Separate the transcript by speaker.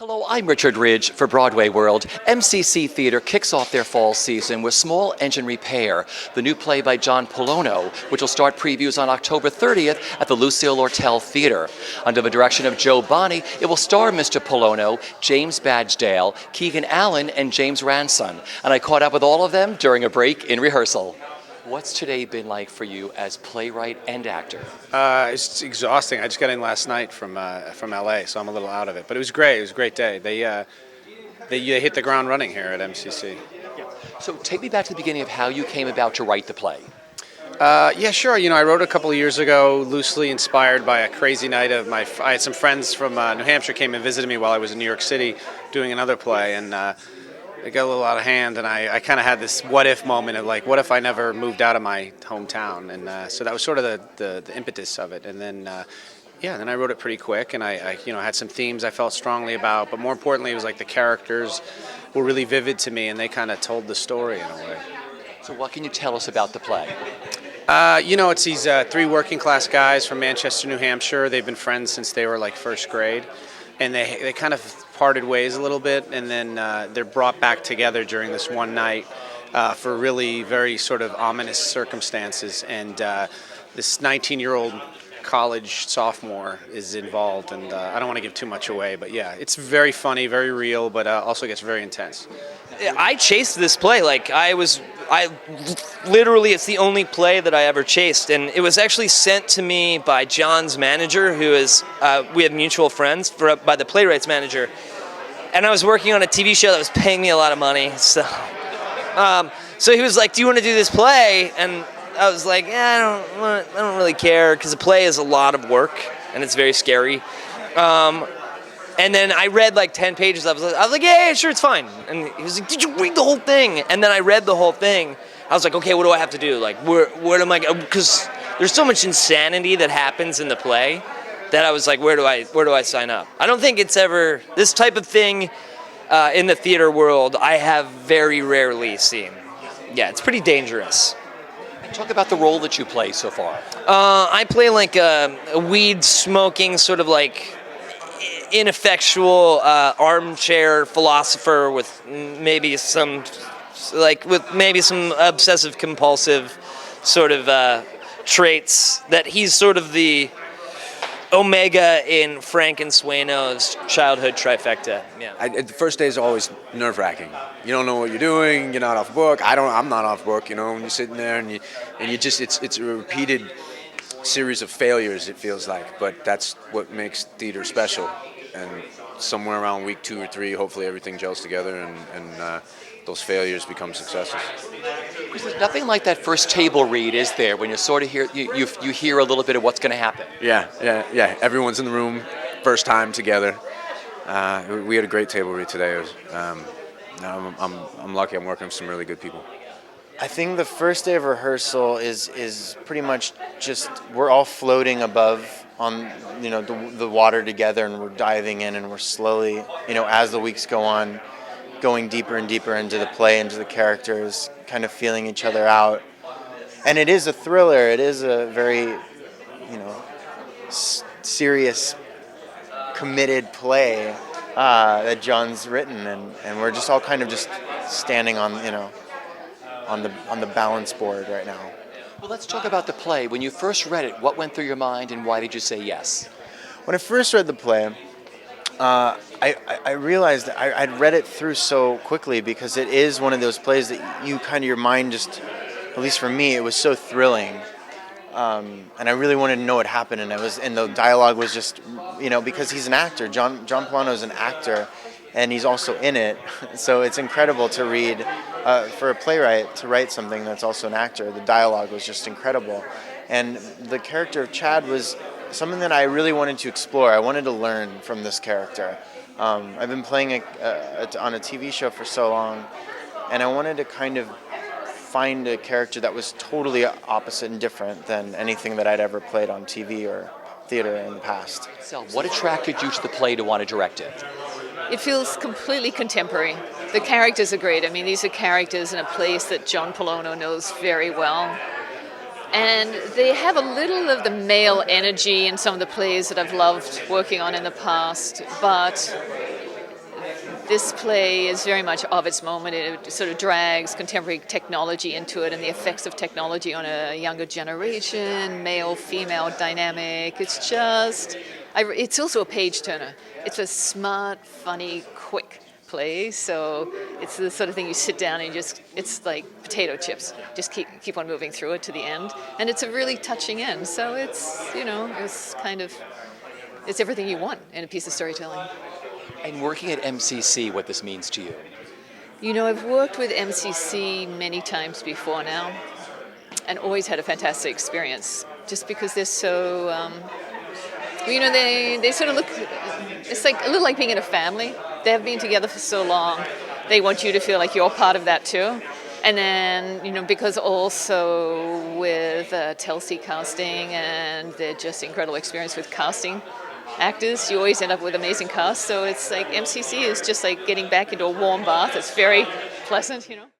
Speaker 1: Hello, I'm Richard Ridge for BroadwayWorld. MCC Theater kicks off their fall season with Small Engine Repair, the new play by John Polono, which will start previews on October 30th at the Lucille Lortel Theater. Under the direction of Joe Bonney, it will star Mr. Polono, James Badgedale, Keegan Allen, and James Ranson. And I caught up with all of them during a break in rehearsal. What's today been like for you as playwright and actor?
Speaker 2: It's exhausting. I just got in last night from LA, so I'm a little out of it. But it was great. It was a great day. They hit the ground running here at MCC.
Speaker 1: So take me back to the beginning of how you came about to write the play.
Speaker 2: Yeah, sure. I wrote a couple of years ago, loosely inspired by a crazy night of I had some friends from New Hampshire came and visited me while I was in New York City doing another play, and it got a little out of hand, and I kind of had this what-if moment of like, what if I never moved out of my hometown? And so that was sort of the impetus of it. And then, then I wrote it pretty quick, and I had some themes I felt strongly about, but more importantly, it was like the characters were really vivid to me, and they kind of told the story in a way.
Speaker 1: So what can you tell us about the play?
Speaker 2: It's these three working-class guys from Manchester, New Hampshire. They've been friends since they were like first grade, and they kind of parted ways a little bit, and then they're brought back together during this one night for really very sort of ominous circumstances. And this 19-year-old college sophomore is involved, and I don't want to give too much away, but yeah, it's very funny, very real, but also gets very intense.
Speaker 3: I chased this play. Literally, it's the only play that I ever chased, and it was actually sent to me by John's manager, who is, we have mutual friends, by the playwright's manager, and I was working on a TV show that was paying me a lot of money, so he was like, do you want to do this play? And I was like, yeah, I don't really care, because a play is a lot of work, and it's very scary. And then I read like 10 pages. I was like, yeah, sure, it's fine. And he was like, did you read the whole thing? And then I read the whole thing. I was like, okay, what do I have to do? Like, where am I? Because there's so much insanity that happens in the play that I was like, where do I sign up? I don't think it's ever this type of thing in the theater world. I have very rarely seen. Yeah, it's pretty dangerous.
Speaker 1: Talk about the role that you play so far.
Speaker 3: I play like a weed smoking sort of like ineffectual armchair philosopher with maybe some obsessive compulsive sort of traits, that he's sort of the Omega in Frank and Sueno's childhood trifecta. Yeah.
Speaker 4: The first day is always nerve-wracking. You don't know what you're doing. You're not off book. I'm not off book. When you're sitting there and you just it's a repeated series of failures. It feels like, but that's what makes theater special. And somewhere around week 2 or 3, hopefully everything gels together and those failures become successes.
Speaker 1: Because there's nothing like that first table read, is there? When you sort of hear you hear a little bit of what's going to happen.
Speaker 4: Yeah. Everyone's in the room, first time together. We had a great table read today. I'm lucky. I'm working with some really good people.
Speaker 5: I think the first day of rehearsal is pretty much just we're all floating above on the water together, and we're diving in, and we're slowly as the weeks go on, going deeper and deeper into the play, into the characters, kind of feeling each other out. And it is a thriller. It is a very serious, committed play that John's written, and we're just all kind of just standing on the balance board right now.
Speaker 1: Well, let's talk about the play. When you first read it, what went through your mind, and why did you say yes?
Speaker 5: When I first read the play, I realized I'd read it through so quickly, because it is one of those plays that your mind just, at least for me, it was so thrilling. And I really wanted to know what happened, and the dialogue was just, because he's an actor. John Polono's an actor, and he's also in it. So it's incredible to read, for a playwright to write something that's also an actor. The dialogue was just incredible. And the character of Chad was something that I really wanted to explore. I wanted to learn from this character. I've been playing on a TV show for so long, and I wanted to kind of find a character that was totally opposite and different than anything that I'd ever played on TV or theater in the past.
Speaker 1: So what attracted you to the play to want to direct it?
Speaker 6: It feels completely contemporary. The characters are great. I mean, these are characters in a place that John Polono knows very well. And they have a little of the male energy in some of the plays that I've loved working on in the past, but this play is very much of its moment. It sort of drags contemporary technology into it and the effects of technology on a younger generation, male-female dynamic. It's just, it's also a page turner. It's a smart, funny, quick play. So it's the sort of thing you sit down and it's like potato chips. Just keep on moving through it to the end. And it's a really touching end. So it's, it's everything you want in a piece of storytelling.
Speaker 1: And working at MCC, what this means to you?
Speaker 6: I've worked with MCC many times before now and always had a fantastic experience just because they're so, they sort of look, it's like a little like being in a family. They have been together for so long. They want you to feel like you're part of that too. And then, because also with Telsey casting and their just incredible experience with casting actors, you always end up with amazing cast. So it's like MCC is just like getting back into a warm bath. It's very pleasant.